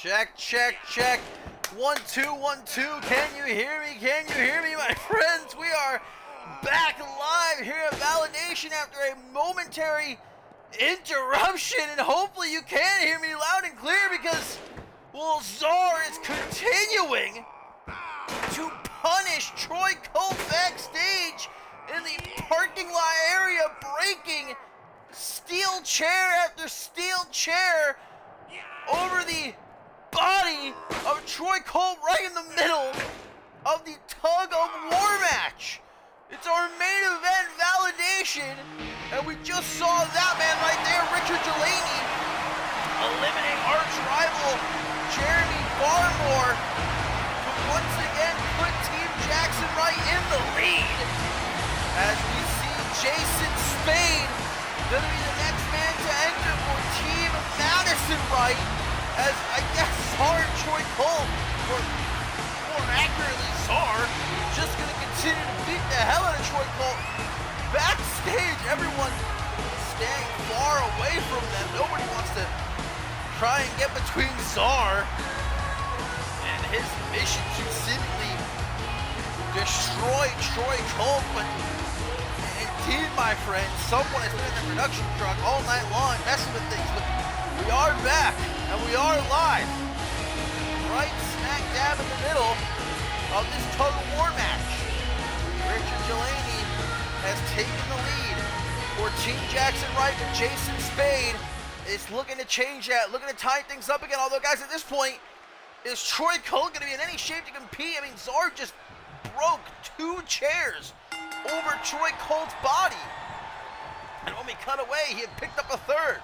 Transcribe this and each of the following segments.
Check, check, check. 1, 2, 1, 2. Can you hear me? Can you hear me, my friends? We are back live here at Validation after a momentary interruption, and hopefully you can hear me loud and clear because, well, Czar is continuing to punish Troy Colt backstage in the parking lot area, breaking steel chair after steel chair over the body of Troy Colt right in the middle of the tug of war match. It's our main event Validation, and we just saw that man right there, Richard Delaney, eliminating arch rival Jeremy Barmore to once again put Team Jackson Wright in the lead. As we see Jason Spade gonna be the next man to enter for Team Madison Wright, as I guess Czar and Troy Colt, or more accurately Czar, just gonna continue to beat the hell out of Troy Colt. Backstage, everyone staying far away from them. Nobody wants to try and get between Czar and his mission to seemingly destroy Troy Colt, but indeed, my friends, someone has been in the production truck all night long messing with things, but we are back, and we are live, right smack dab in the middle of this tug of war match. Richard Delaney has taken the lead for Team Jackson Wright, but Jason Spade is looking to change that, looking to tie things up again, although, guys, at this point, is Troy Colt going to be in any shape to compete? I mean, Czar just broke 2 chairs over Troy Colt's body, and when we cut away, he had picked up a 3rd.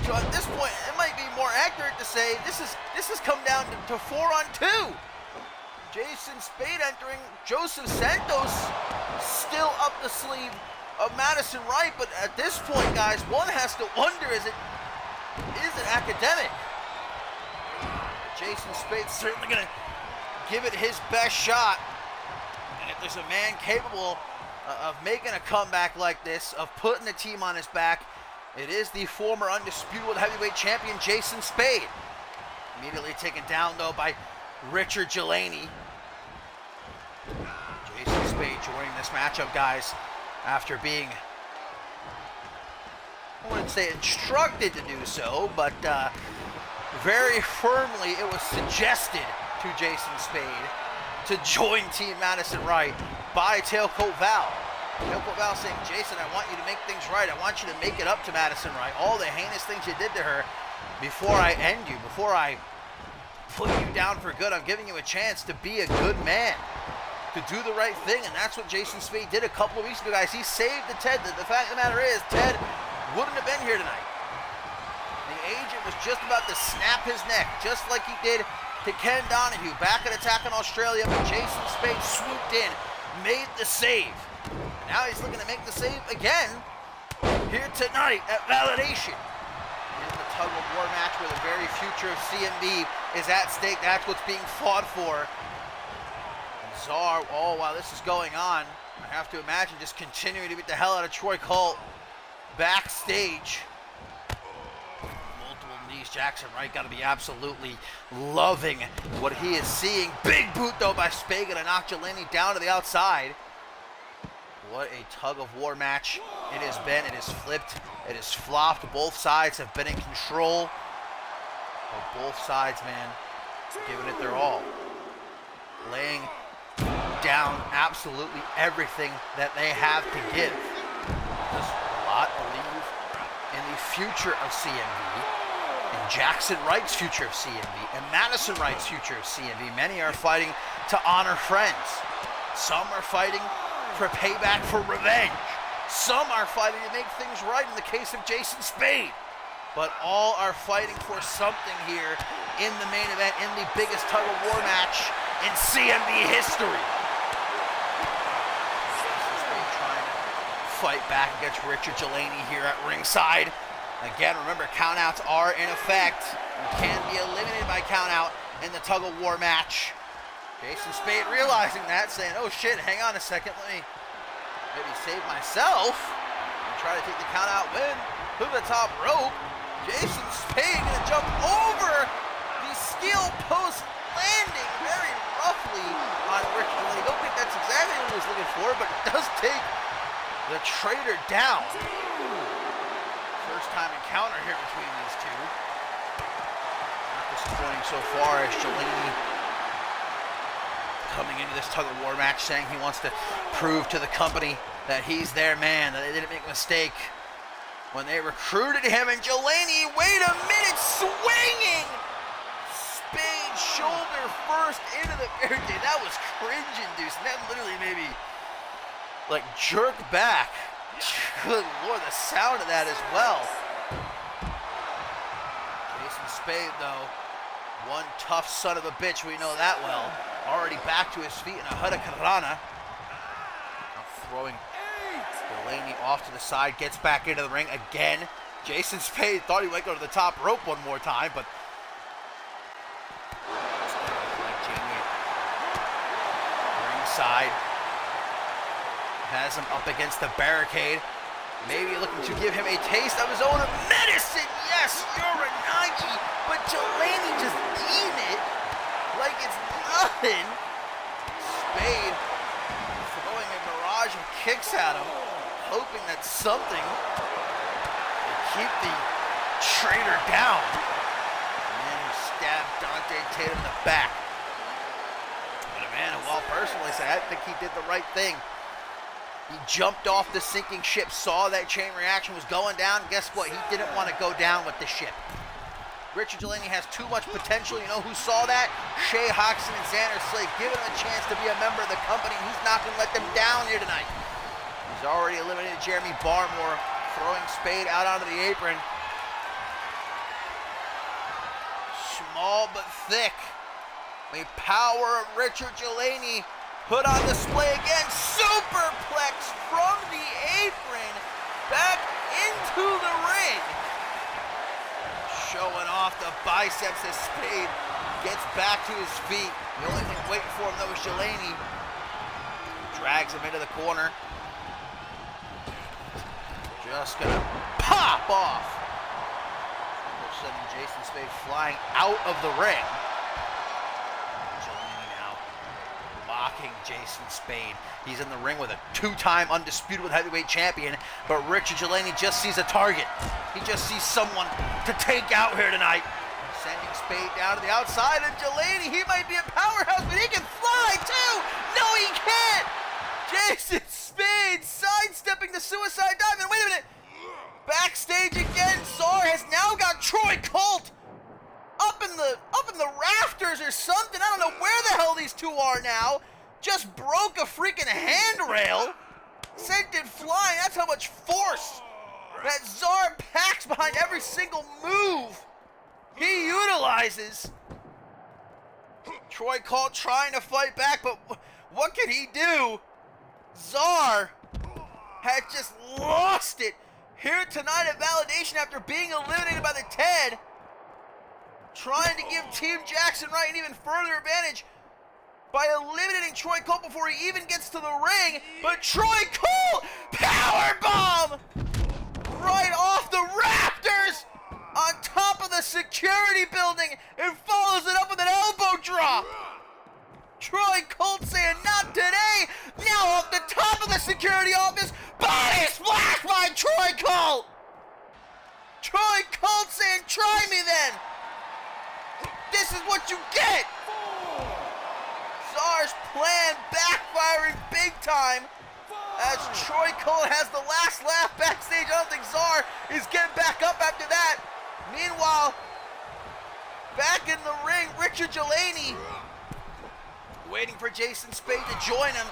So at this point, it might be more accurate to say this has come down to 4 on 2. Jason Spade entering, Joseph Santos still up the sleeve of Madison Wright, but at this point, guys, one has to wonder, is it academic? Jason Spade's certainly going to give it his best shot. And if there's a man capable of making a comeback like this, of putting the team on his back, it is the former undisputed world heavyweight champion, Jason Spade. Immediately taken down, though, by Richard Delaney. Jason Spade joining this matchup, guys, after being, I wouldn't say instructed to do so, but very firmly it was suggested to Jason Spade to join Team Madison Wright by Tailcoat Val. Tailcoat Val saying, Jason, I want you to make things right. I want you to make it up to Madison Wright. All the heinous things you did to her before I end you, before I put you down for good. I'm giving you a chance to be a good man, to do the right thing, and that's what Jason Spade did a couple of weeks ago, guys. He saved the Ted. The fact of the matter is, Ted wouldn't have been here tonight. The agent was just about to snap his neck, just like he did to Ken Donahue back at Attack on Australia, but Jason Spade swooped in, made the save. And now he's looking to make the save again here tonight at Validation. In the tug of war match where the very future of CMV is at stake. That's what's being fought for. And Czar, oh, while this is going on, I have to imagine just continuing to beat the hell out of Troy Colt backstage. Jackson Wright got to be absolutely loving what he is seeing. Big boot, though, by Spade, gonna knock Delaney down to the outside. What a tug of war match it has been. It has flipped, it has flopped. Both sides have been in control, but both sides, man, giving it their all, laying down absolutely everything that they have to give. Does a lot believe in the future of CMV, and Jackson Wright's future of CMV, and Madison Wright's future of CMV. Many are fighting to honor friends. Some are fighting for payback, for revenge. Some are fighting to make things right in the case of Jason Spade. But all are fighting for something here in the main event, in the biggest tug of war match in CMV history. Jason Spade trying to fight back against Richard Delaney here at ringside. Again, remember, countouts are in effect. You can be eliminated by countout in the tug of war match. Jason Spade realizing that, saying, oh shit, hang on a second, let me maybe save myself and try to take the countout win to the top rope. Jason Spade gonna jump over the steel post landing very roughly on Richard Delaney. Don't think that's exactly what he was looking for, but it does take the Traitor down. First time encounter here between these two. Not disappointing so far as Delaney coming into this tug of war match saying he wants to prove to the company that he's their man, that they didn't make a mistake when they recruited him. And Delaney, wait a minute, swinging! Spade shoulder first into the barricade. That was cringe-inducing. That literally made me like jerk back. Good Lord, the sound of that as well. Jason Spade, though, one tough son of a bitch, we know that well. Already back to his feet in a Hurricanrana. Throwing Delaney off to the side, gets back into the ring again. Jason Spade thought he might go to the top rope one more time, but ringside has him up against the barricade, maybe looking to give him a taste of his own medicine. Yes, Uranagi, but Delaney just eating it like it's nothing. Spade throwing a barrage of kicks at him, hoping that something will keep the Traitor down. And then he stabbed Dante Tatum in the back. But Amanda, well, personally, I think he did the right thing. He jumped off the sinking ship, saw that chain reaction was going down. Guess what? He didn't want to go down with the ship. Richard Delaney has too much potential. You know who saw that? Shea Hoxton and Xander Slade, giving him a chance to be a member of the company. He's not going to let them down here tonight. He's already eliminated Jeremy Barmore, throwing Spade out onto the apron. Small but thick. The power of Richard Delaney put on display again. Superplex from the apron back into the ring. Showing off the biceps as Spade gets back to his feet. The only thing waiting for him though is Delaney. Drags him into the corner. Just gonna pop off. They're sending Jason Spade flying out of the ring. Mocking Jason Spade. He's in the ring with a two-time undisputed heavyweight champion, but Richard Delaney just sees a target. He just sees someone to take out here tonight. Sending Spade down to the outside, and Delaney, he might be a powerhouse, but he can fly too! No, he can't! Jason Spade sidestepping the suicide dive, and wait a minute! Backstage again, Czar has now got Troy Colt up in the rafters or something. I don't know where the hell these two are now. Just broke a freaking handrail. Sent it flying. That's how much force that Czar packs behind every single move he utilizes. Troy Colt trying to fight back, but what can he do? Czar had just lost it here tonight at Validation after being eliminated by the Ted. Trying to give Team Jackson Wright an even further advantage by eliminating Troy Colt before he even gets to the ring. But Troy Colt, powerbomb right off the rafters on top of the security building and follows it up with an elbow drop. Troy Colt saying, not today. Now off the top of the security office, body splash by Troy Colt. Troy Colt saying, try me then. This is what you get! Czar's plan backfiring big time as Troy Colt has the last laugh backstage. I don't think Czar is getting back up after that. Meanwhile, back in the ring, Richard Delaney waiting for Jason Spade to join him.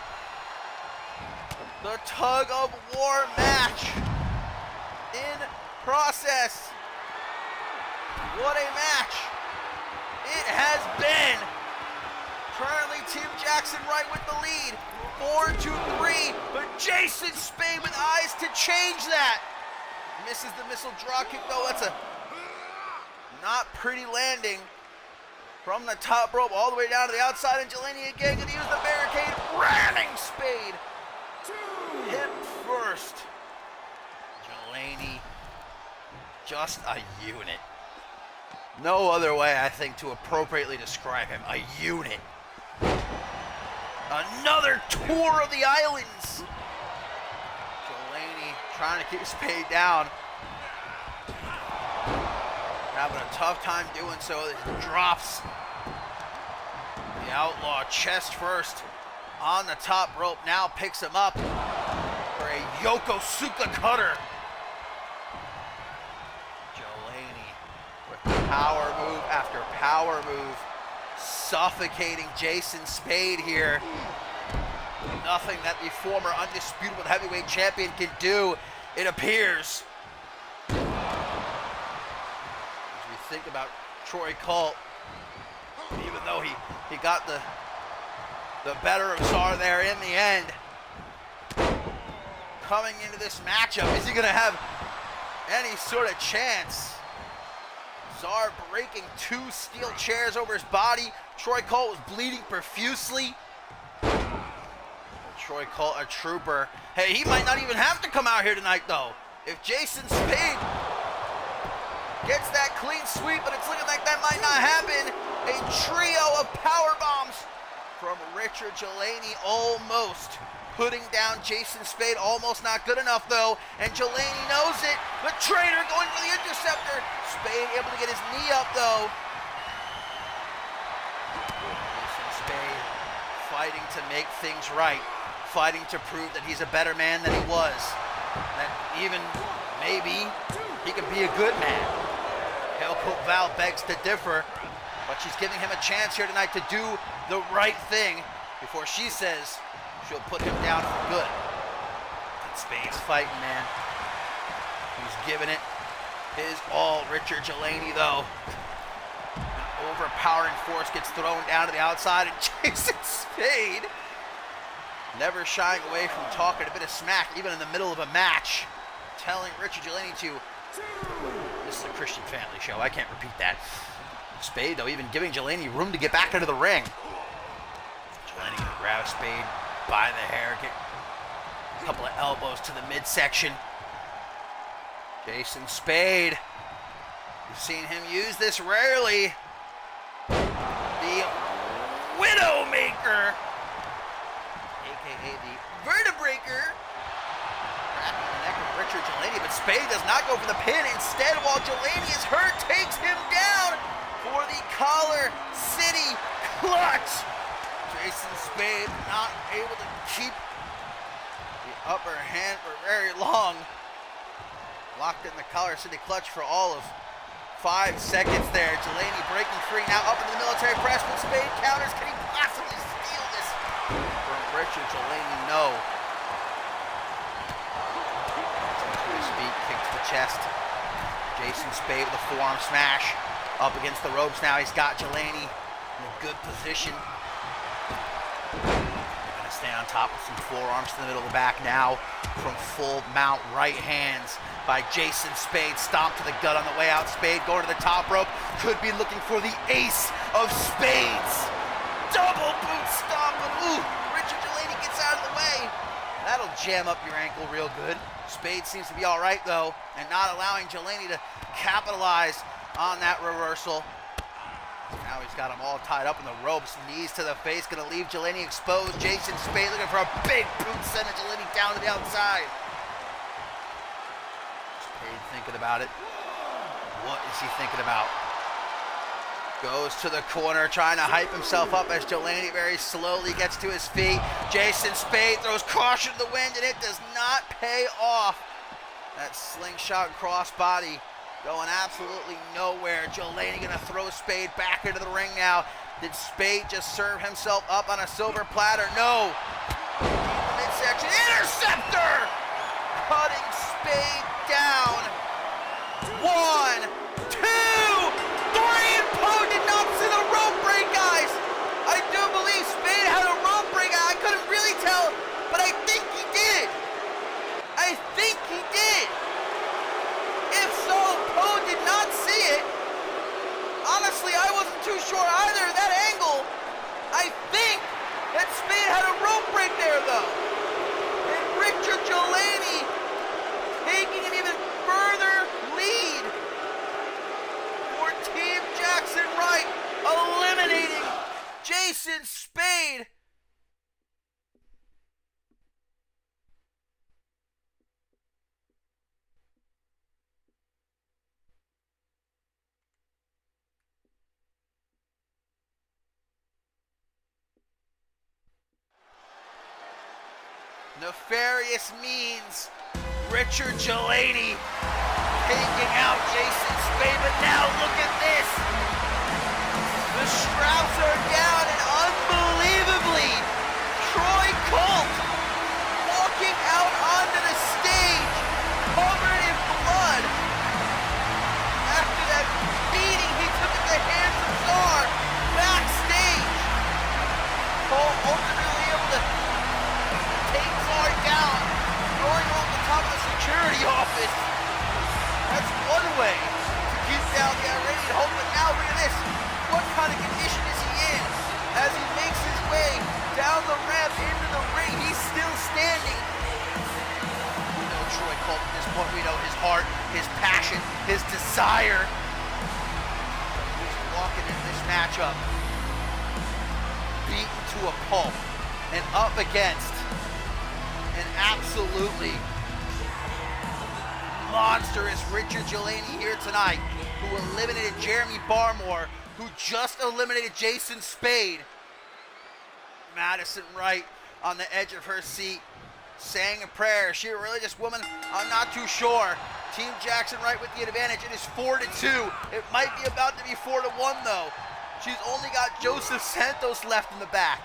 The tug of war match in process. What a match it has been. Currently Team Jackson Wright with the lead, 4-3, but Jason Spade with eyes to change that. Misses the missile draw kick though. That's a not pretty landing from the top rope all the way down to the outside, and Delaney again gonna use the barricade, ramming Spade hip first. Delaney, just a unit. No other way, I think, to appropriately describe him. A unit. Another tour of the islands. Delaney trying to keep Spade down. Having a tough time doing so. He drops the Outlaw chest first on the top rope. Now picks him up for a Yokosuka cutter. Delaney with power move after power move, suffocating Jason Spade here. Nothing that the former undisputed heavyweight champion can do, it appears. As we think about Troy Colt, even though he got the better of Czar there in the end, coming into this matchup, is he going to have any sort of chance? Czar breaking 2 steel chairs over his body. Troy Colt was bleeding profusely. Troy Colt, a trooper. Hey, he might not even have to come out here tonight, though. If Jason Spade gets that clean sweep, but it's looking like that might not happen. A trio of power bombs from Richard Delaney, almost putting down Jason Spade. Almost not good enough, though, and Delaney knows it. The traitor going for the interceptor. Spade able to get his knee up, though. Jason Spade fighting to make things right, fighting to prove that he's a better man than he was, that even maybe he could be a good man. Hale Cook Val begs to differ, but she's giving him a chance here tonight to do the right thing before she says she'll put him down for good. And Spade's fighting, man. He's giving it his all. Richard Delaney, though, an overpowering force gets thrown down to the outside, and Jason Spade, never shying away from talking a bit of smack, even in the middle of a match, telling Richard Delaney to, this is a Christian family show, I can't repeat that. Spade, though, even giving Delaney room to get back into the ring. Delaney gonna grab Spade by the hair, get a couple of elbows to the midsection. Jason Spade, we've seen him use this rarely. The Widowmaker, aka the Vertebreaker, cracking the neck of Richard Delaney, but Spade does not go for the pin. Instead, while Delaney is hurt, takes him down for the Collar City Clutch. Jason Spade not able to keep the upper hand for very long. Locked in the Collar City Clutch for all of 5 seconds there. Delaney breaking free, now up into the military press, but Spade counters. Can he possibly steal this from Richard Delaney? No. To his feet, kick to the chest. Jason Spade with a forearm smash. Up against the ropes now. He's got Delaney in a good position. They're going to stay on top with some forearms to the middle of the back now from full mount right hands by Jason Spade. Stomp to the gut on the way out. Spade going to the top rope. Could be looking for the ace of spades. Double boot stomp. Ooh, Richard Delaney gets out of the way. That'll jam up your ankle real good. Spade seems to be all right, though, and not allowing Delaney to capitalize on that reversal. Now he's got him all tied up in the ropes. Knees to the face, gonna leave Delaney exposed. Jason Spade looking for a big boot, sending Delaney down to the outside. Spade thinking about it. What is he thinking about? Goes to the corner, trying to hype himself up as Delaney very slowly gets to his feet. Jason Spade throws caution to the wind, and it does not pay off. That slingshot crossbody going absolutely nowhere. Delaney gonna throw Spade back into the ring now. Did Spade just serve himself up on a silver platter? No. Midsection interceptor, cutting Spade down. 1, 2, 3, and Poe did not see the rope break, guys. I do believe Spade had a rope break. I couldn't really tell, but I think he did. I think he did. If so, Poe did not see it. Honestly, I wasn't too sure either of that angle. I think that Spade had a rope break there, though. And Richard Delaney taking an even further lead for Team Nefarious means Richard Delaney taking out Jason Spade, but now look at this. The straps are down, and unbelievably, Troy Colt walking out onto the stage, covered in blood. After that beating he took at the hands of Czar backstage, Colt ultimately able to take Czar down, throwing him off the top of the security office. That's one way to keep down the irate Hulk, but now look at this. What kind of condition is he in? As he makes his way down the ramp into the ring, he's still standing. We know Troy Colt at this point. We know his heart, his passion, his desire. He's walking into this matchup, beaten to a pulp, and up against an absolutely monstrous Richard Delaney here tonight, who eliminated Jeremy Barmore, who just eliminated Jason Spade. Madison Wright on the edge of her seat, saying a prayer. Is she a religious woman? I'm not too sure. Team Jackson Wright with the advantage. It is 4-2. It might be about to be 4-1 though. She's only got Joseph Santos left in the back.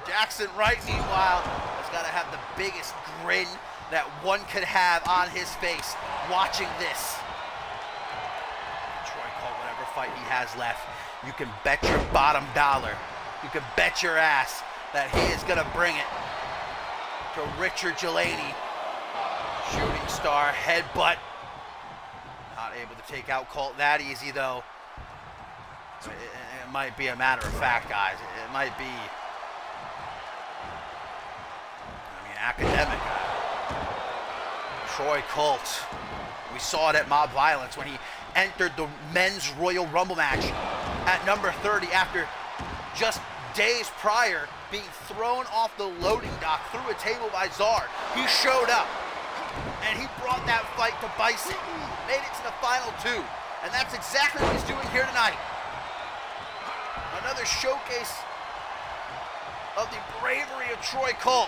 Jackson Wright, meanwhile, has got to have the biggest grin that one could have on his face watching this. Troy Colt, whatever fight he has left, you can bet your bottom dollar, you can bet your ass that he is going to bring it to Richard Delaney. Shooting star headbutt. Not able to take out Colt that easy though. It might be a matter of fact, guys. It might be, academic. Troy Colt, we saw it at Mob Violence when he entered the men's Royal Rumble match at number 30 after just days prior being thrown off the loading dock through a table by Czar. He showed up and he brought that fight to Bison, made it to the final two, and that's exactly what he's doing here tonight. Another showcase of the bravery of Troy Colt.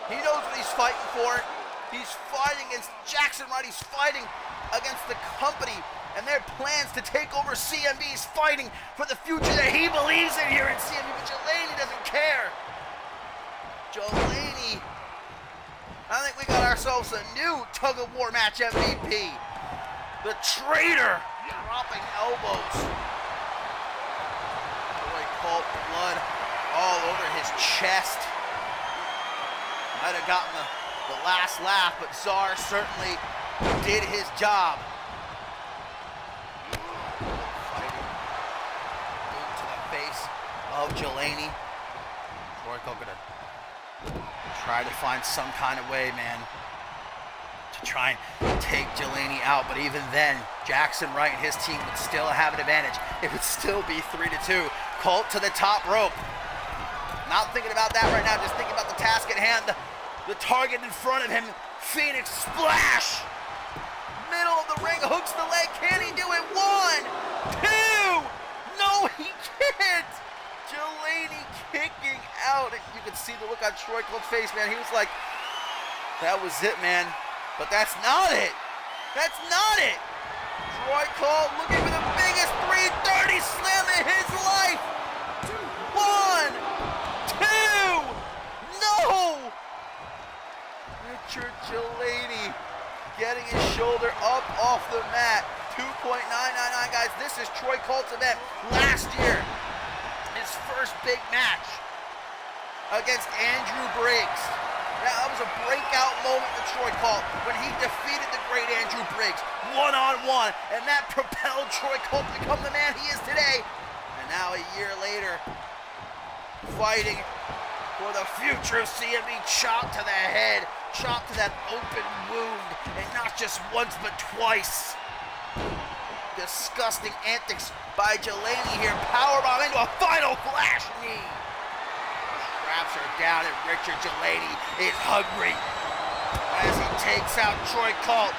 He knows what he's fighting for. He's fighting against Jackson Wright. He's fighting against the company and their plans to take over CMV. He's fighting for the future that he believes in here in CMV, but Delaney doesn't care. Delaney, I think we got ourselves a new tug-of-war match MVP. The traitor dropping elbows. Troy Colt, blood all over his chest. Might have gotten the last laugh, but Czar certainly did his job. Fighting to the face of Delaney. Troy Colt gonna try to find some kind of way, man, to try and take Delaney out. But even then, Jackson Wright and his team would still have an advantage. It would still be 3-2. Colt to the top rope. Not thinking about that right now, just thinking about the task at hand. The target in front of him, Phoenix splash. Middle of the ring, hooks the leg. Can he do it? 1, 2. No, he can't. Delaney kicking out. You can see the look on Troy Colt's face, man. He was like, that was it, man. But that's not it. That's not it. Troy Colt looking for the biggest 330 slam in his life. 1, 2. No. Richard Delaney getting his shoulder up off the mat. 2.999, guys. This is Troy Colt's event last year. His first big match against Andrew Briggs. That was a breakout moment for Troy Colt when he defeated the great Andrew Briggs one-on-one, and that propelled Troy Colt to become the man he is today. And now a year later, fighting for the future of CMV, chop to the head, chop to that open wound, and not just once but twice. Disgusting antics by Delaney here. Powerbomb into a final flash knee. Straps are down and Richard Delaney is hungry as he takes out Troy Colt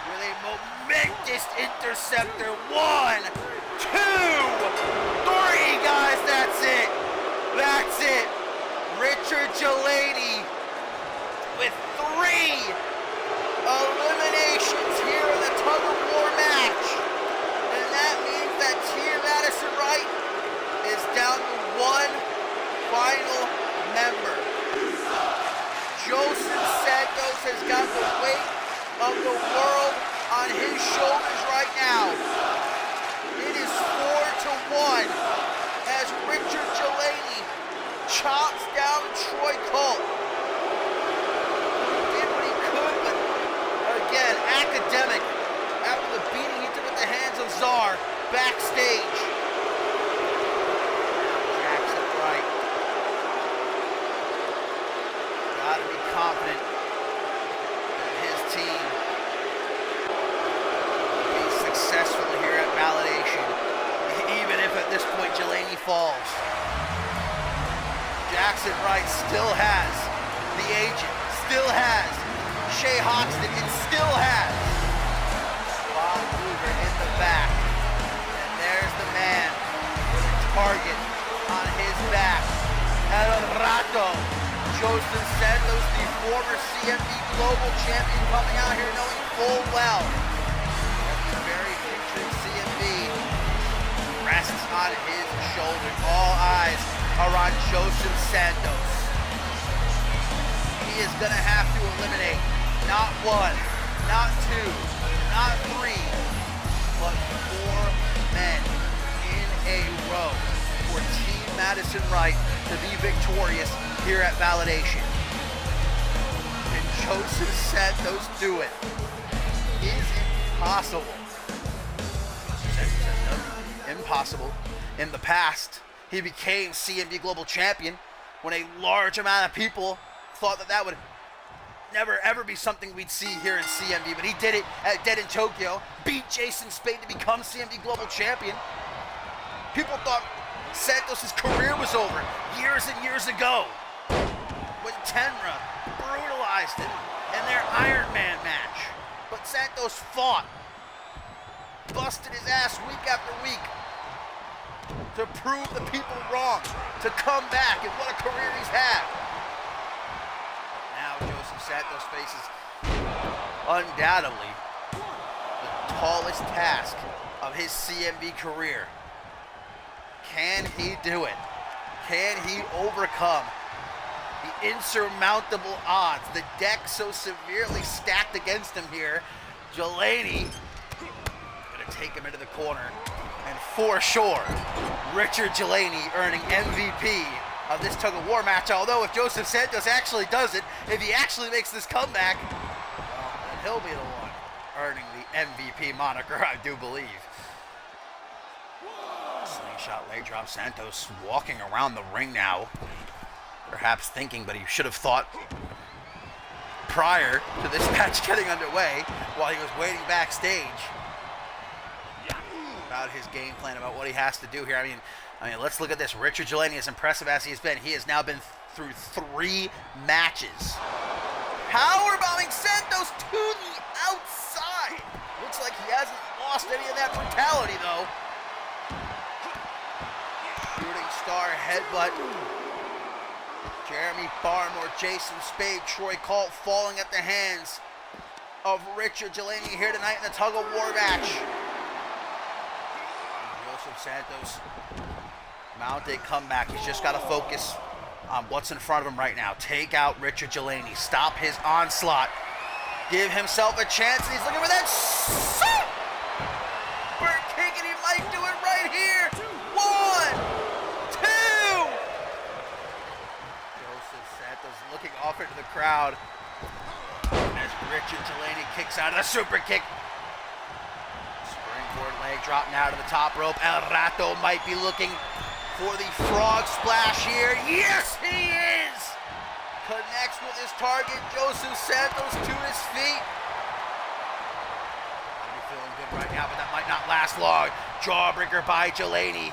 with a momentous interceptor. 1, 2, 3, guys, that's it. That's it. Richard Delaney eliminations here in the tug-of-war match. And that means that Team Madison Wright is down to one final member. Joseph Santos has got the weight of the world on his shoulders right now. It is 4-1 as Richard Delaney chops down Troy Colt. He did what he could, but again, academic after the beating he took at the hands of Czar backstage. Jackson Wright. Gotta be confident that his team will be successful here at Validation, even if at this point Delaney falls. Jackson Wright still has the agent, still has Shea Hoxton, and still has Bob Luger in the back. And there's the man with a target on his back. El Rato, Joseph Santos, the former CMV Global Champion, coming out here knowing full well that the very future CMV rests on his shoulders. All eyes are on Joseph Santos. He is gonna have to eliminate not one, not two, not three, but 4 men in a row for Team Madison Wright to be victorious here at Validation. And Joseph Santos do it is impossible. Impossible. In the past, he became CMV Global Champion when a large amount of people thought that that would never ever be something we'd see here in CMV, but he did it at Dead in Tokyo, beat Jason Spade to become CMV Global Champion. People thought Santos' career was over years and years ago when Tenra brutalized him in their Iron Man match. But Santos fought, busted his ass week after week to prove the people wrong, to come back, and what a career he's had. Now Joseph Santos faces undoubtedly the tallest task of his CMV career. Can he do it? Can he overcome the insurmountable odds, the deck so severely stacked against him here? Delaney gonna take him into the corner, and for sure, Richard Delaney earning MVP of this tug-of-war match. Although if Joseph Santos actually does it, if he actually makes this comeback, well, then he'll be the one earning the MVP moniker, I do believe. Slingshot leg drop. Santos walking around the ring now, perhaps thinking, but he should have thought prior to this match getting underway while he was waiting backstage about his game plan, about what he has to do here. I mean, let's look at this. Richard Delaney, as impressive as he's been, he has now been through 3 matches. Powerbombing Santos to the outside. Looks like he hasn't lost any of that brutality, though. Shooting star headbutt. Jeremy Barmore, Jason Spade, Troy Colt falling at the hands of Richard Delaney here tonight in the tug-of-war match. Joseph Santos mount a comeback. He's just got to focus on what's in front of him right now. Take out Richard Delaney. Stop his onslaught. Give himself a chance, and he's looking for that super kick, and he might do it right here. 1, 2. Joseph Santos looking off into the crowd as Richard Delaney kicks out of the super kick. Springboard leg drop now to the top rope. El Rato might be looking for the frog splash here. Yes, he is! Connects with his target, Joseph Santos, to his feet. I'll be feeling good right now, but that might not last long. Jawbreaker by Delaney.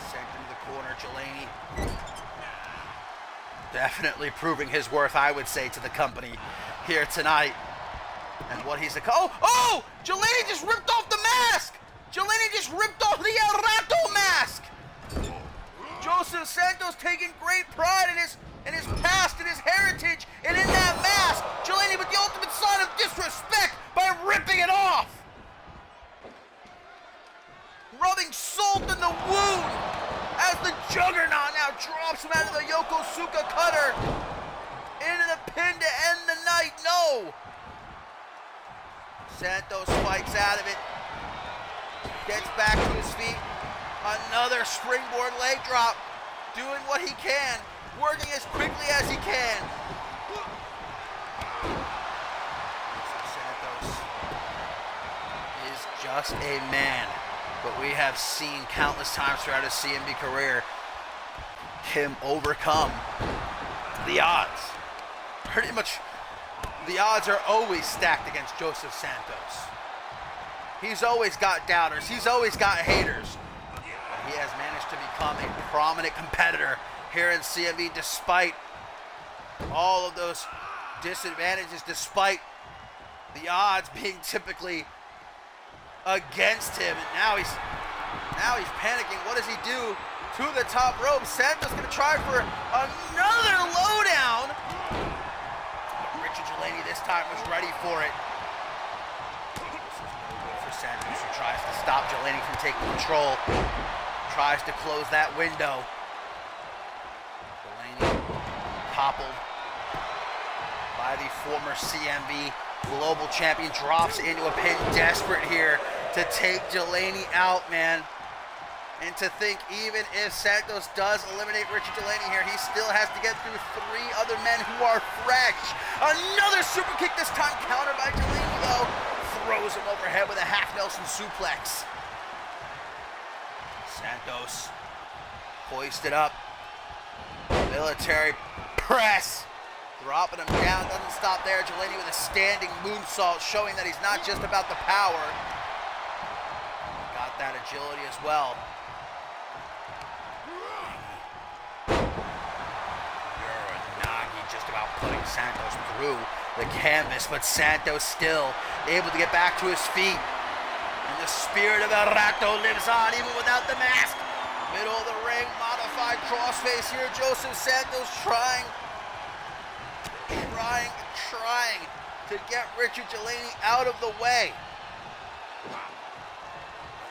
Sent into the corner, Delaney. Definitely proving his worth, I would say, to the company here tonight. And what he's oh! Delaney just ripped off the mask! Delaney just ripped off the El Rato mask! Joseph Santos taking great pride in his past, in his heritage, and in that mask. Delaney with the ultimate sign of disrespect by ripping it off. Rubbing salt in the wound as the Juggernaut now drops him out of the Yokosuka cutter into the pin to end the night. No! Santos fights out of it. Gets back to his feet. Another springboard leg drop. Doing what he can. Working as quickly as he can. Santos is just a man. But we have seen countless times throughout his CMV career him overcome the odds. Pretty much the odds are always stacked against Joseph Santos. He's always got doubters. He's always got haters. But he has managed to become a prominent competitor here in CMV despite all of those disadvantages, despite the odds being typically against him. And now he's panicking. What does he do? To the top rope. Santos gonna try for another lowdown. But Richard Delaney this time was ready for it. This is no good for Santos, who tries to stop Delaney from taking control. Tries to close that window. Delaney toppled by the former CMV global champion, drops into a pin, desperate here to take Delaney out, man. And to think even if Santos does eliminate Richard Delaney here, he still has to get through 3 other men who are fresh. Another super kick, this time countered by Delaney though. Throws him overhead with a half Nelson suplex. Santos hoisted up. Military press. Dropping him down, doesn't stop there. Delaney with a standing moonsault, showing that he's not just about the power. Got that agility as well. Uranagi just about putting Santos through the canvas, but Santos still able to get back to his feet. And the spirit of El Rato lives on, even without the mask. Middle of the ring, modified crossface here. Joseph Santos trying to get Richard Delaney out of the way. It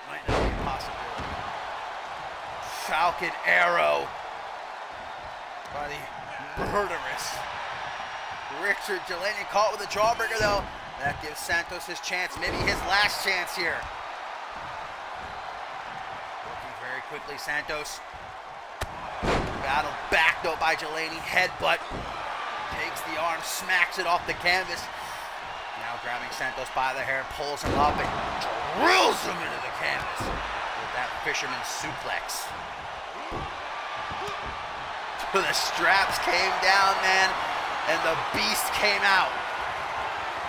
might not be a possibility. Falcon arrow by the murderous Richard Delaney, caught with a jawbreaker though. That gives Santos his chance, maybe his last chance here. Working very quickly, Santos. Battled back though by Delaney, headbutt. Takes the arm, smacks it off the canvas. Now grabbing Santos by the hair, pulls him up and drills him into the canvas with that fisherman's suplex. The straps came down, man, and the beast came out.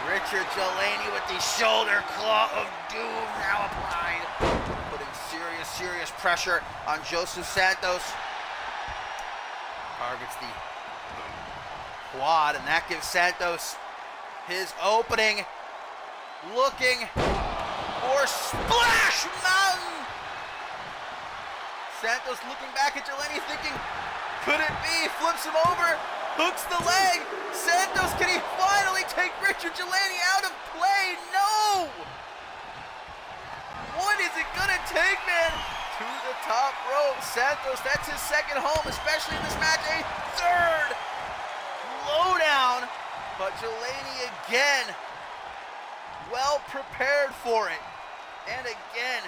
Richard Delaney with the shoulder claw of doom now applied, putting serious pressure on Joseph Santos. Targets the quad, and that gives Santos his opening. Looking for Splash Mountain. Santos looking back at Delaney, thinking, could it be? Flips him over, hooks the leg. Santos, can he finally take Richard Delaney out of play? No! What is it gonna take, man? To the top rope. Santos, that's his second home, especially in this match, a third lowdown, but Delaney again well prepared for it, and again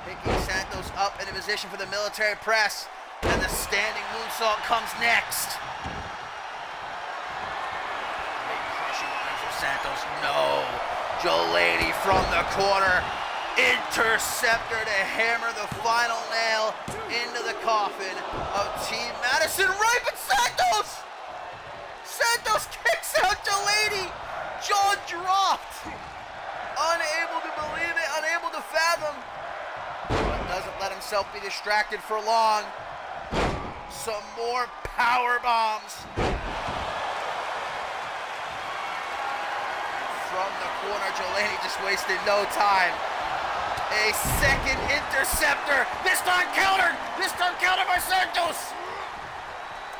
picking Santos up in a position for the military press, and the standing moonsault comes next. Great crushing lines of Santos. No, Delaney from the corner, interceptor to hammer the final nail into the coffin of Team Madison. Right, but Santos kicks out Delaney, jaw dropped, unable to believe it, unable to fathom, but doesn't let himself be distracted for long. Some more power bombs from the corner. Delaney just wasted no time. A second interceptor. This time countered. This time countered by Santos.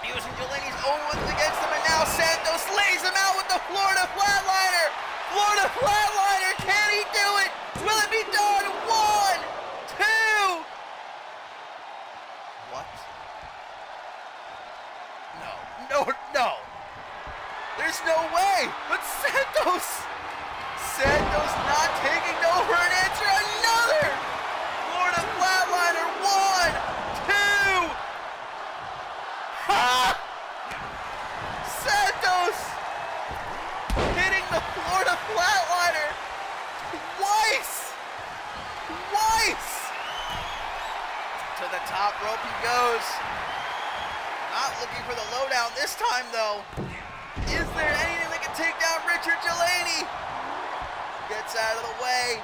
Using Delaney's own ones against him, and now Santos lays him out with the Florida Flatliner. Florida Flatliner, can he do it? Will it be done? 1, 2. What? No. There's no way. But Santos not taking no for an answer. Another Florida Flatliner. 1, 2. Ha! Santos hitting the Florida Flatliner twice. To the top rope he goes. Not looking for the lowdown this time, though. Is there anything that can take down Richard Delaney? Gets out of the way.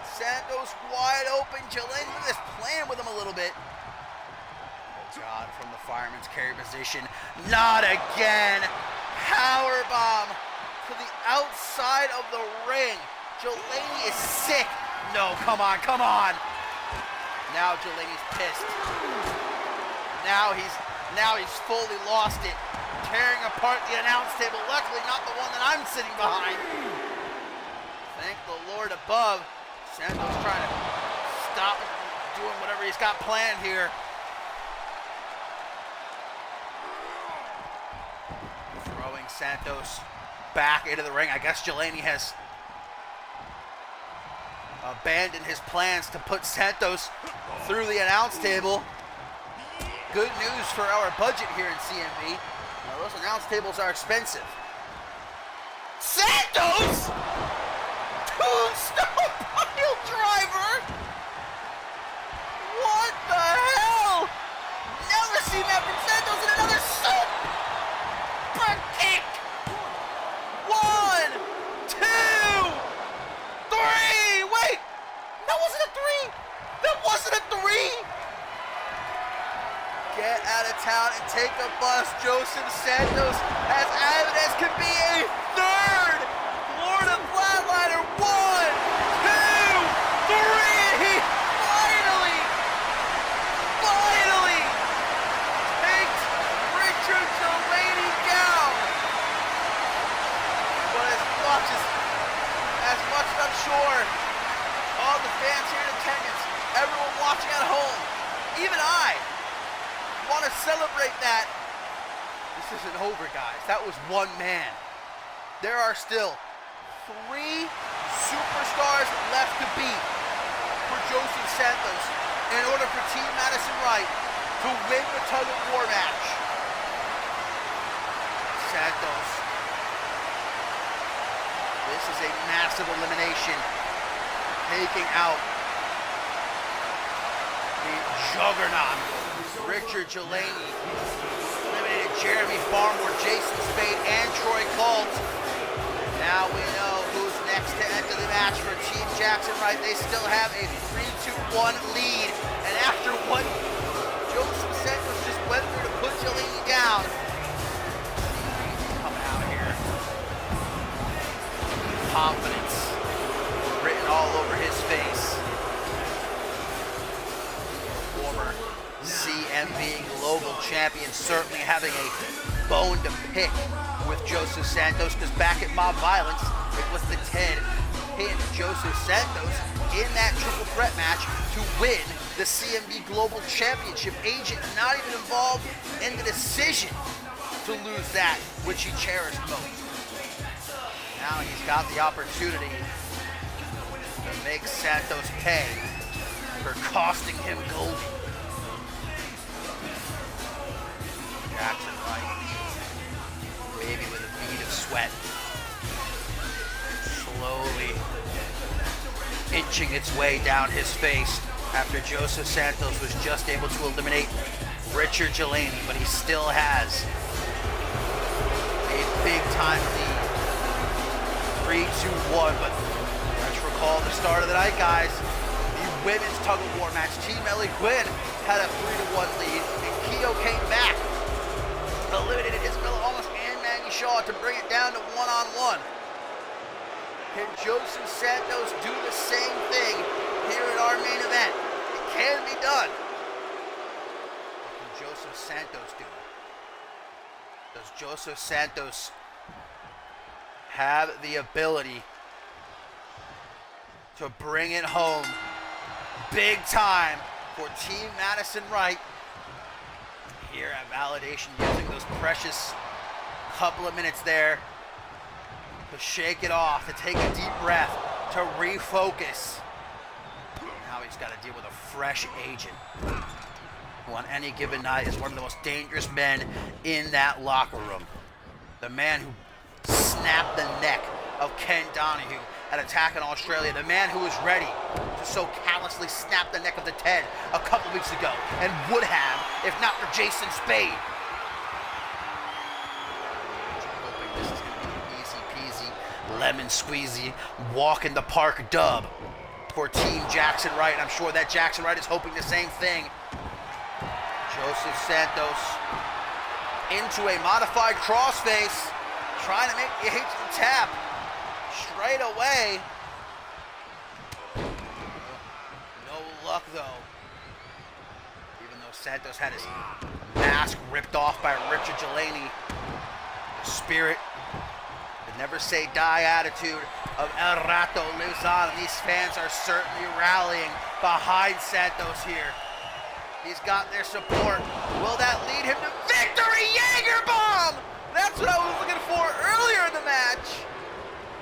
Santos wide open. Delaney is playing with him a little bit. Oh God, from the fireman's carry position. Not again. Powerbomb to the outside of the ring. Delaney is sick. No, come on. Now Delaney's pissed. Now he's fully lost it. Tearing apart the announce table. Luckily not the one that I'm sitting behind. Thank the Lord above. Santos trying to stop him from doing whatever he's got planned here. Throwing Santos back into the ring. I guess Delaney has abandoned his plans to put Santos through the announce table. Good news for our budget here in CMV. Now, those announce tables are expensive. Santos! Tombstone pile driver! What the hell? Never seen that from Santos in another super kick! 1, 2, 3! Wait! That wasn't a 3! That wasn't a 3! Get out of town and take a bus. Joseph Santos, as avid as can be, a third Florida Flatliner. 1, 2, 3, and he finally takes Richard Delaney down. But as much as I'm sure all the fans here in attendance, everyone watching at home, even I want to celebrate that. This isn't over, guys. That was one man. There are still 3 superstars left to beat for Joseph Santos in order for Team Madison Wright to win the tug of war match. Santos. This is a massive elimination, taking out the juggernaut Richard Delaney. Eliminated Jeremy Farmore, Jason Spade, and Troy Colt. Now we know who's next to enter the match for Team Jackson Wright. They still have a 3-1 lead. And after what Joseph Santos just went through to put Delaney down, coming out here. Confidence written all over his face. Former CMV Global Champion certainly having a bone to pick with Joseph Santos, because back at Mob Violence, it was the Ted pinned Joseph Santos in that triple threat match to win the CMV Global Championship. Agent not even involved in the decision to lose that which he cherished most. Now he's got the opportunity to make Santos pay for costing him gold. Jackson Wright, maybe with a bead of sweat, slowly inching its way down his face after Joseph Santos was just able to eliminate Richard Delaney, but he still has a big-time lead. 3-1, but let's recall the start of the night, guys. The women's tug-of-war match. Team Ellie Quinn had a 3-1 lead, and Keto came back, eliminated Isabella Almas and Maggie Shaw to bring it down to 1-on-1. Can Joseph Santos do the same thing here at our main event? It can be done. What can Joseph Santos do? Does Joseph Santos have the ability to bring it home big time for Team Madison Wright here at Validation, using those precious couple of minutes there to shake it off, to take a deep breath, to refocus. Now he's got to deal with a fresh agent who on any given night is one of the most dangerous men in that locker room. The man who snapped the neck of Ken Donahue at Attack in Australia. The man who was ready to so callously snap the neck of the Ted a couple weeks ago and would have if not for Jason Spade. Hoping this is going to be an easy peasy, lemon squeezy, walk in the park dub for Team Jackson Wright. And I'm sure that Jackson Wright is hoping the same thing. Joseph Santos into a modified crossface, trying to make the agent tap straight away. No luck though. Even though Santos had his mask ripped off by Richard Delaney, the spirit, the never say die attitude of El Rato lives on, and these fans are certainly rallying behind Santos here. He's got their support. Will that lead him to victory? Jaeger bomb! That's what I was looking for earlier in the match.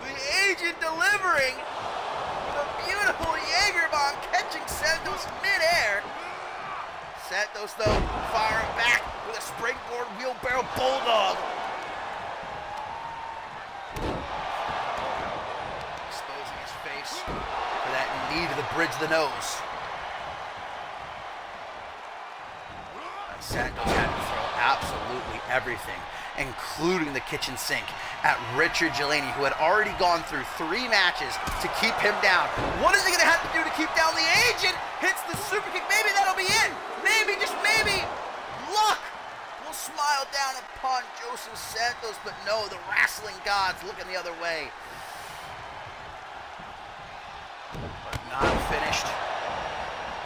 The agent delivering with a beautiful Jaeger bomb, catching Santos midair. Santos, though, firing back with a springboard wheelbarrow bulldog. Exposing his face for that knee to the bridge of the nose. Santos had to throw absolutely everything, including the kitchen sink, at Richard Delaney, who had already gone through 3 matches to keep him down. What is he going to have to do to keep down the agent? Hits the super kick. Maybe that'll be it. Maybe, just maybe, luck will smile down upon Joseph Santos, but no, the wrestling gods looking the other way. But not finished.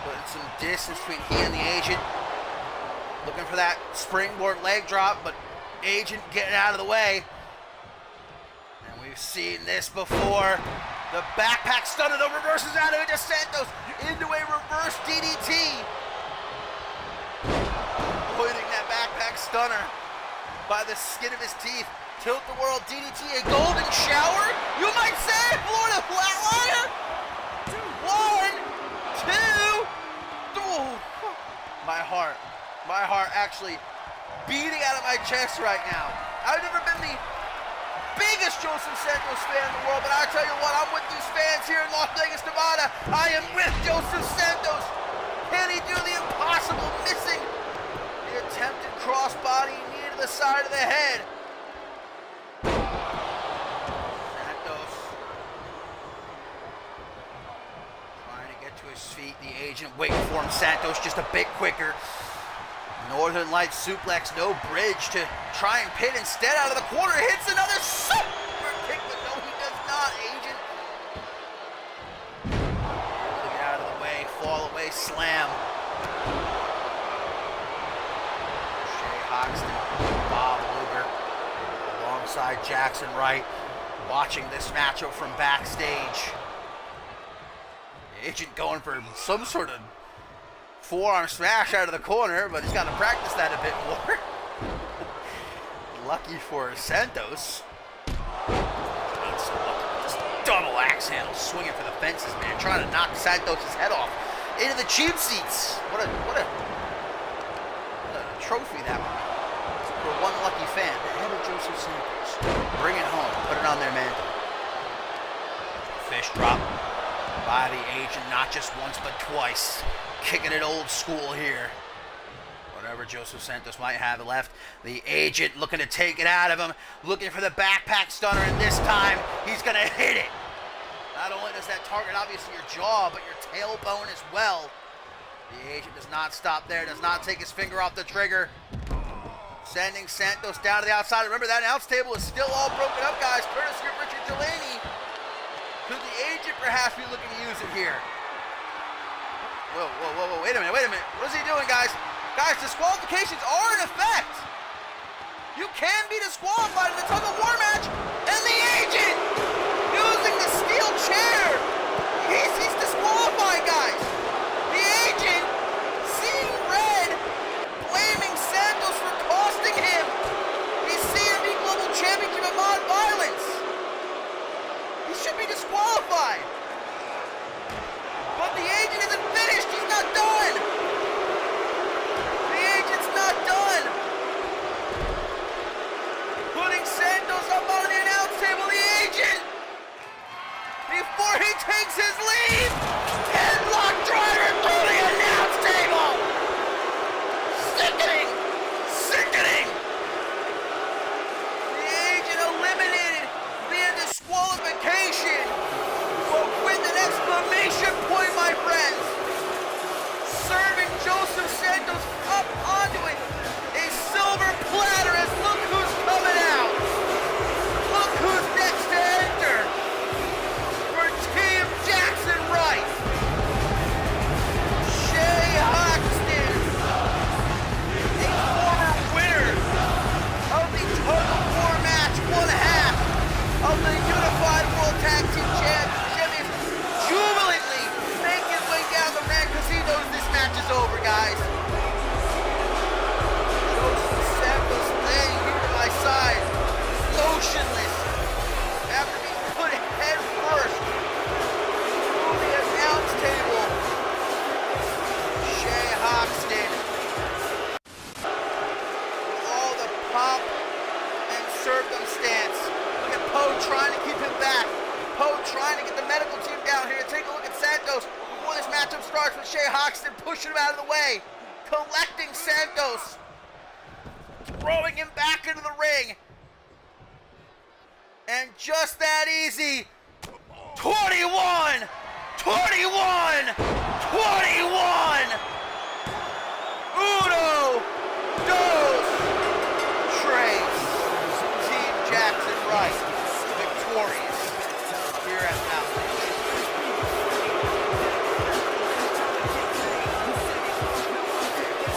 Putting some distance between he and the agent. Looking for that springboard leg drop, but agent getting out of the way. And we've seen this before. The backpack stunner, though, reverses out of it to Santos into a reverse DDT. Avoiding that backpack stunner by the skin of his teeth. Tilt the world DDT, a golden shower, you might say. Florida flatliner. 1, 2, 3. My heart actually beating out of my chest right now. I've never been the biggest Joseph Santos fan in the world, but I tell you what, I'm with these fans here in Las Vegas, Nevada. I am with Joseph Santos. Can he do the impossible, missing the attempted crossbody knee to the side of the head? Santos trying to get to his feet. The agent waiting for him. Santos just a bit quicker. Northern Lights suplex, no bridge to try and pin. Instead, out of the corner, hits another super kick, but no, he does not, agent. Able to get out of the way, fall away, slam. Shay Hoxton, Bob Luger, alongside Jackson Wright, watching this matchup from backstage. The agent going for some sort of forearm smash out of the corner, but he's got to practice that a bit more. Lucky for Santos. Just double axe handle, swinging for the fences, man, trying to knock Santos' head off into the cheap seats. What a trophy that would be for one lucky fan. The head of Joseph Santos. Bring it home, put it on their mantle. Fish drop by the agent, not just once but twice. Kicking it old school here. Whatever Joseph Santos might have left. The agent looking to take it out of him. Looking for the backpack stunner, and this time he's going to hit it. Not only does that target obviously your jaw, but your tailbone as well. The agent does not stop there. Does not take his finger off the trigger. Sending Santos down to the outside. Remember, that announce table is still all broken up, guys. Courtesy of Richard Delaney. has to be looking to use it here. Whoa, whoa, whoa, whoa, wait a minute. What is he doing, guys? Guys, disqualifications are in effect. You can be disqualified in the tug of war match, and the agent using the steel chair. He's disqualified, guys. The agent, seeing red, blaming Santos for costing him his CMV Global Championship of Non-Violence. He should be disqualified. But the agent isn't finished. He's not done. The agent's not done. Putting Santos up on the announce table. The agent, before he takes his leave, headlock driver through the announce table. Sickening. Sickening. The agent eliminated via disqualification. But with an exclamation point, my friends. Serving Joseph Santos up onto it. A silver platter as look who's coming out. Look who's next to enter. For Team Jackson Wright. Shay Hoxton. A former winner of the Tug of War match. One half of the Unified World Tag Team Champions. Jubilantly make his way down the ramp because he knows this match is over, guys. Joseph Santos laying here to my side, motionless, after being put head first through the announce table. Shay Hoxton, with all the pomp and circumstance. Look at Poe trying to keep him back. Poe trying to get the medical team down here. Take a look at Santos before this matchup starts with Shay Hoxton pushing him out of the way. Collecting Santos. Throwing him back into the ring. And just that easy. 21! 21! 21! Uno! Dos! Tres! Team Jackson Wright victorious here at Validation.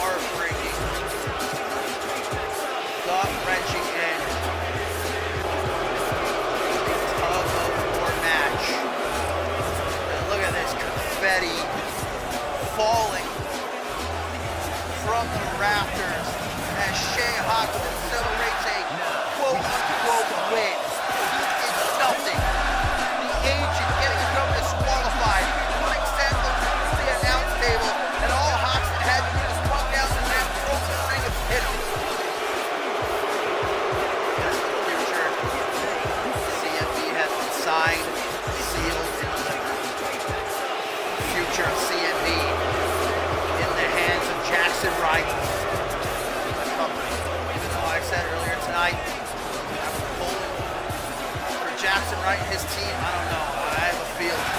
Heartbreaking, gut-wrenching end. A tug of war match. And look at this confetti falling from the rafters as Shay Hoxton celebrates a quote-unquote win. He did nothing. The agent getting himself disqualified, putting Santos through the announce table, and all Hoxton had to do was walk down the ramp, throw to the ring, and hit him. That's the future. CMV has been signed, sealed, and delivered. The future of CMV in the hands of Jackson Wright. Even though I said earlier tonight, after polling for Jackson Wright and his team, I don't know. I have a feeling,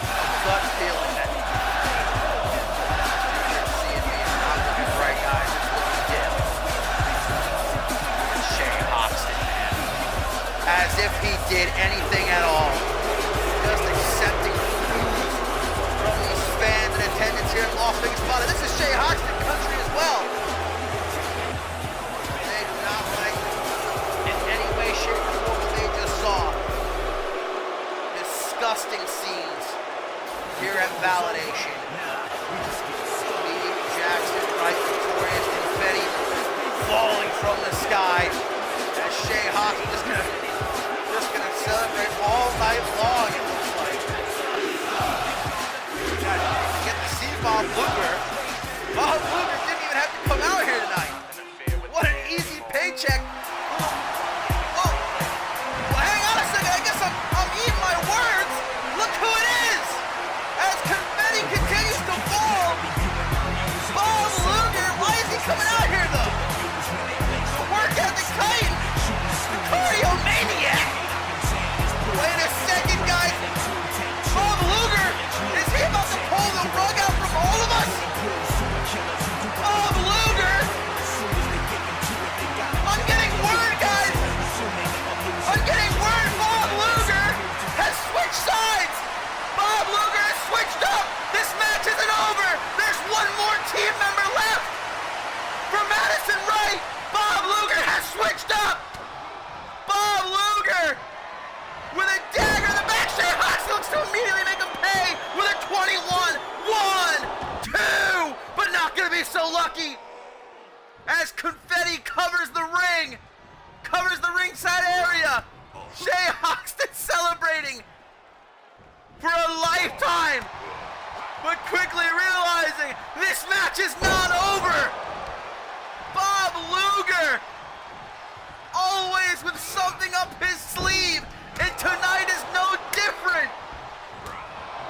a gut feeling that CMV is not looking right, guys. It's looking dim. It's Shay Hoxton, man. As if he did anything at all. Just accepting food from these fans in attendance here at Las Vegas Nevada. This is Shay Hoxton country as well. They do not like in any way, shape, or form what they just saw. Disgusting scenes here at Validation. Team Jackson Wright victorious, confetti falling from the sky as Shay Hoxton just gonna celebrate all night long, it looks like. Get to see Bob Luger. Bob Luger didn't even have to come out here tonight. What an easy paycheck. Oh, well, hang on a second. I guess I'm eating my words. Look who it is. As confetti continues to fall, Bob Luger, why is he coming out here though? The work ethic titan, the cardio maniac. Wait a second, guys. Bob Luger, is he about to pull the rug out from all of us? Bob Luger, I'm getting ringside area. Shay Hoxton celebrating for a lifetime, but quickly realizing this match is not over. Bob Luger, always with something up his sleeve, and tonight is no different.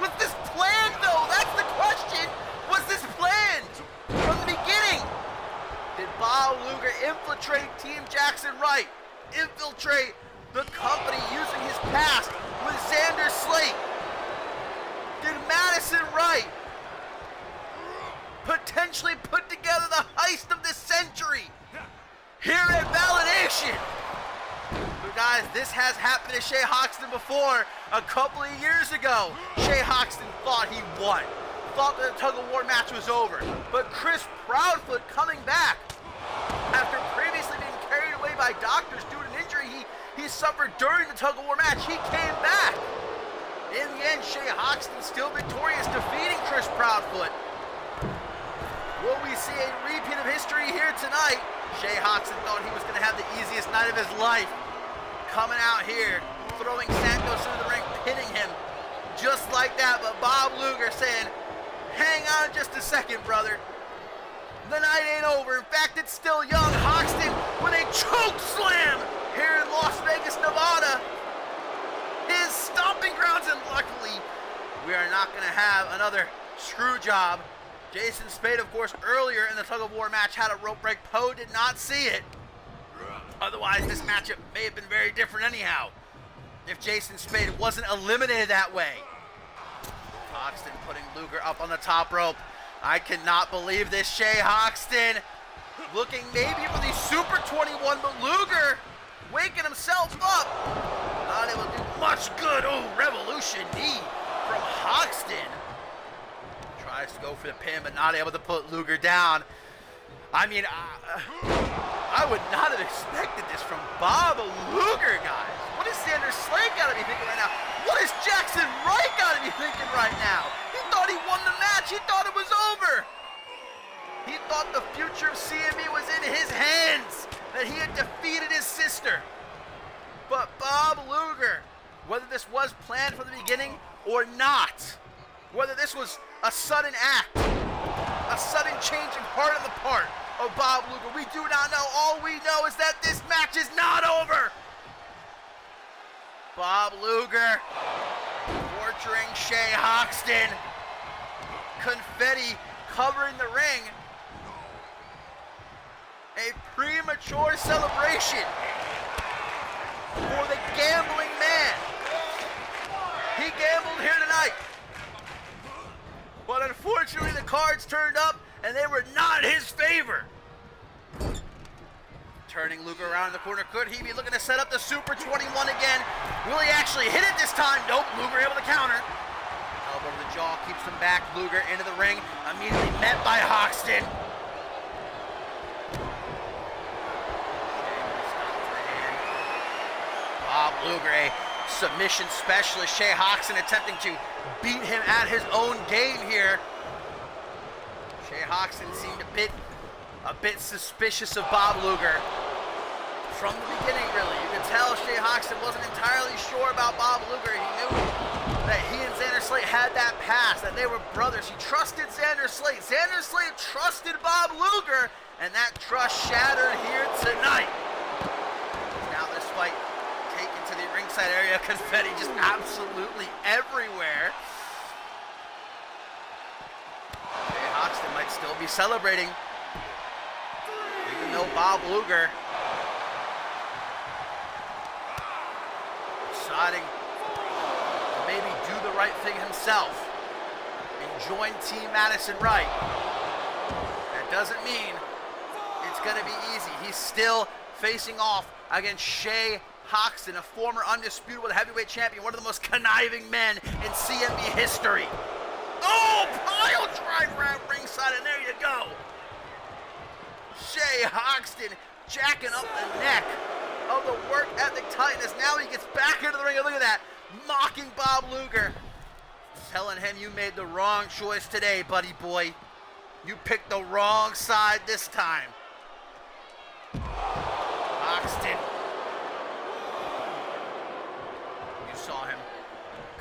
Was this planned though? That's the question. Was this planned from the beginning? Did Bob Luger infiltrate Team Jackson Wright? Infiltrate the company using his past with Xander Slate? Did Madison Wright potentially put together the heist of the century here at Validation? But guys, this has happened to Shay Hoxton before. A couple of years ago, Shay Hoxton thought he won. Thought that the tug-of-war match was over. But Chris Proudfoot coming back after previously being carried away by doctors due to an injury he suffered during the tug-of-war match. He came back. In the end, Shay Hoxton still victorious, defeating Chris Proudfoot. Will we see a repeat of history here tonight? Shay Hoxton thought he was going to have the easiest night of his life. Coming out here, throwing Santos into the ring, pinning him just like that. But Bob Luger saying, hang on just a second, brother. The night ain't over. In fact, it's still young. Hoxton with a choke slam here in Las Vegas, Nevada. His stomping grounds, and luckily, we are not going to have another screw job. Jason Spade, of course, earlier in the tug-of-war match had a rope break. Poe did not see it. Otherwise, this matchup may have been very different anyhow, if Jason Spade wasn't eliminated that way. Hoxton putting Luger up on the top rope. I cannot believe this. Shay Hoxton looking maybe for the Super 21, but Luger waking himself up. Not able to do much good. Oh, revolution knee from Hoxton. Tries to go for the pin, but not able to put Luger down. I mean, I would not have expected this from Bob Luger, guys. What is Xander Slate got to be thinking right now? What is Jackson Wright got to be thinking right now? He thought he won the match. He thought it was over. He thought the future of CMV was in his hands, that he had defeated his sister. But Bob Luger, whether this was planned from the beginning or not, whether this was a sudden act, a sudden change of heart on the part of Bob Luger, we do not know. All we know is that this match is not over. Bob Luger torturing Shay Hoxton. Confetti covering the ring. A premature celebration for the gambling man. He gambled here tonight, but unfortunately the cards turned up and they were not in his favor. Turning Luger around in the corner, could he be looking to set up the Super 21 again? Will he actually hit it this time? Nope, Luger able to counter. Elbow to the jaw, keeps him back. Luger into the ring, immediately met by Hoxton. Bob Luger, a submission specialist. Shay Hoxton attempting to beat him at his own game here. Shay Hoxton seemed a bit suspicious of Bob Luger from the beginning, really. You could tell Shay Hoxton wasn't entirely sure about Bob Luger. He knew that he and Xander Slate had that past, that they were brothers. He trusted Xander Slate. Xander Slate trusted Bob Luger, and that trust shattered here tonight. Now this fight taken to the ringside area. Confetti just absolutely everywhere. Shay Hoxton might still be celebrating, even though Bob Luger deciding to maybe do the right thing himself and join Team Madison Wright. That doesn't mean it's going to be easy. He's still facing off against Shay Hoxton, a former undisputed heavyweight champion, one of the most conniving men in CMV history. Oh, pile driver around ringside, and there you go. Shay Hoxton jacking up the neck of the work ethic titan as now he gets back into the ring. And look at that, mocking Bob Luger, telling him you made the wrong choice today, buddy boy. You picked the wrong side this time. Hoxton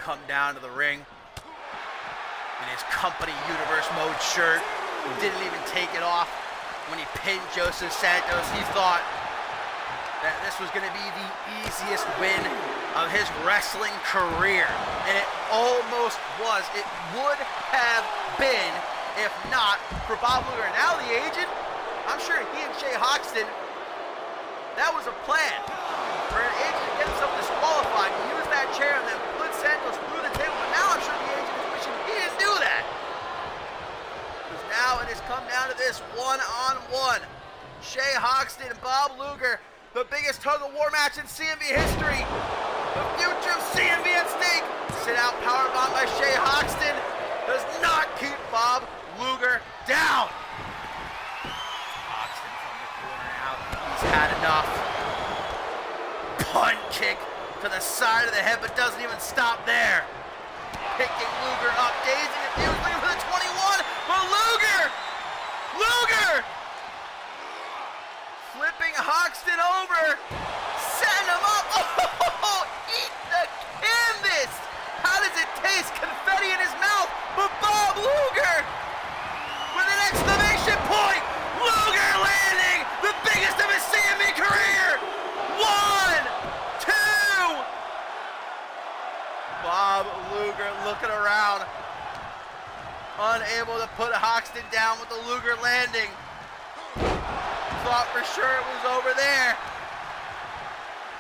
come down to the ring in his company universe mode shirt. Didn't even take it off when he pinned Joseph Santos. He thought that this was going to be the easiest win of his wrestling career, and it almost was. It would have been if not for Bob Luger. Now the agent, I'm sure he and Shay Hoxton, that was a plan for an agent to get himself disqualified, use that chair, and then put Santos through the table. But now I'm sure the agent is wishing he didn't do that. Because now it has come down to this one-on-one. Shay Hoxton and Bob Luger, the biggest tug-of-war match in CMV history. The future of CMV at stake. Sit out powerbomb by Shay Hoxton does not keep Bob Luger down. Hoxton from the corner now. He's had enough. Punt kick to the side of the head, but doesn't even stop there. Picking Luger up, dazing and confusing for the 21, but Luger! Flipping Hoxton over, setting him up. Oh, eat the canvas! How does it taste? Confetti in his mouth, but Bob Luger with an exclamation point. Luger landing the biggest of his CMV career. 1, 2. Bob Luger looking around, unable to put Hoxton down with the Luger landing. Thought for sure it was over there.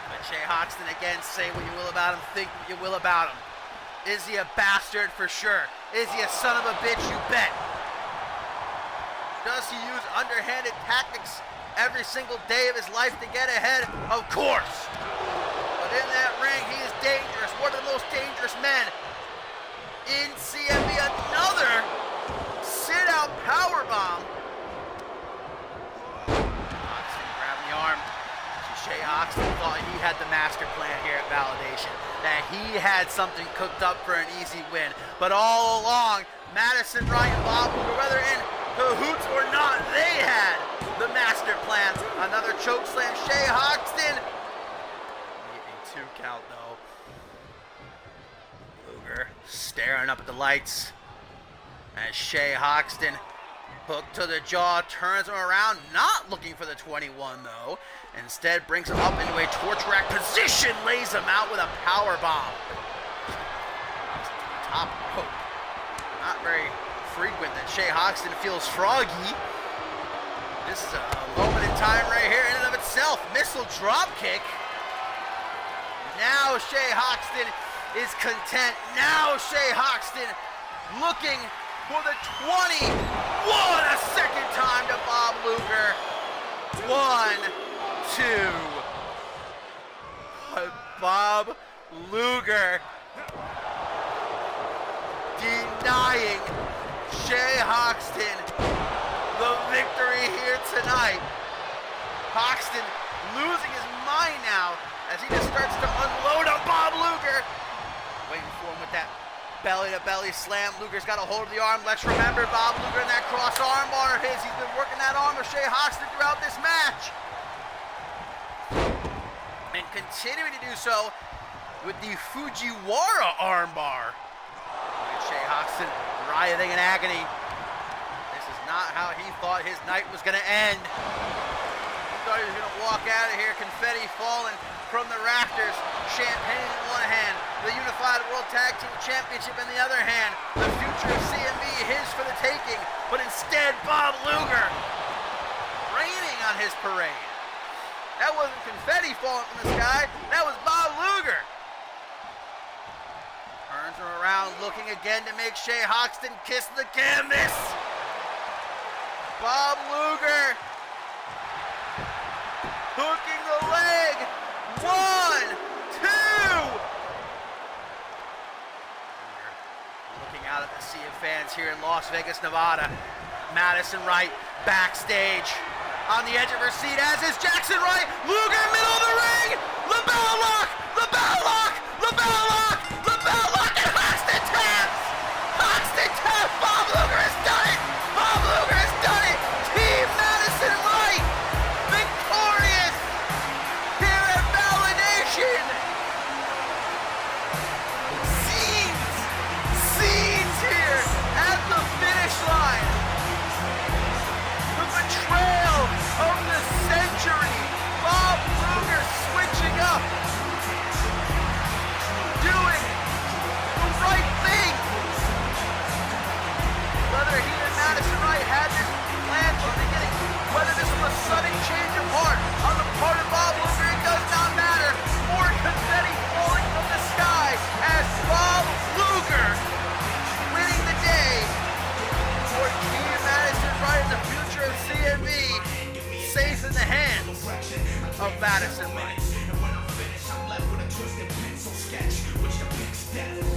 But Shay Hoxton again, say what you will about him, think what you will about him. Is he a bastard? For sure. Is he a son of a bitch? You bet. Does he use underhanded tactics every single day of his life to get ahead? Of course. But in that ring, he is dangerous. One of the most dangerous men in CMV. Another sit-out powerbomb. Hoxton grabbing the arm. Shay Hoxton thought he had the master plan here at Validation, that he had something cooked up for an easy win. But all along, Madison Wright and Bob Luger, whether in cahoots or not, they had the master plan. Another choke slam, Shay Hoxton. A 2 count though. Luger staring up at the lights as Shay Hoxton, hook to the jaw, turns him around, not looking for the 21 though. Instead brings him up into a torch rack position, lays him out with a power bomb. Top rope. Not very frequent that Shay Hoxton feels froggy. This is a moment in time right here in and of itself. Missile drop kick. Now Shay Hoxton is content. Now Shay Hoxton looking for the 21 a second time to Bob Luger. 1, 2. But Bob Luger denying Shay Hoxton the victory here tonight. Hoxton losing his mind now as he just starts to unload on Bob Luger. Waiting for him with that belly-to-belly slam. Luger's got a hold of the arm. Let's remember Bob Luger and that cross arm bar of his. He's been working that arm of Shay Hoxton throughout this match. And continuing to do so with the Fujiwara armbar. Shay Hoxton writhing in agony. This is not how he thought his night was going to end. He thought he was going to walk out of here, confetti falling from the rafters, champagne in one hand, the Unified World Tag Team Championship in the other hand, the future of CMV his for the taking. But instead, Bob Luger raining on his parade. That wasn't confetti falling from the sky, that was Bob Luger. Turns him around, looking again to make Shay Hoxton kiss the canvas. Bob Luger hooking the leg. 1, 2. Looking out at the sea of fans here in Las Vegas, Nevada. Madison Wright backstage. On the edge of her seat, as is Jackson Wright. Luger, middle of the ring. The bell lock. The bell lock. The bell lock. The bell lock. And Hoxton taps. Hoxton taps. Bob Luger has done it. Bob Luger has done it. Team Madison Wright victorious here at Validation. Yes.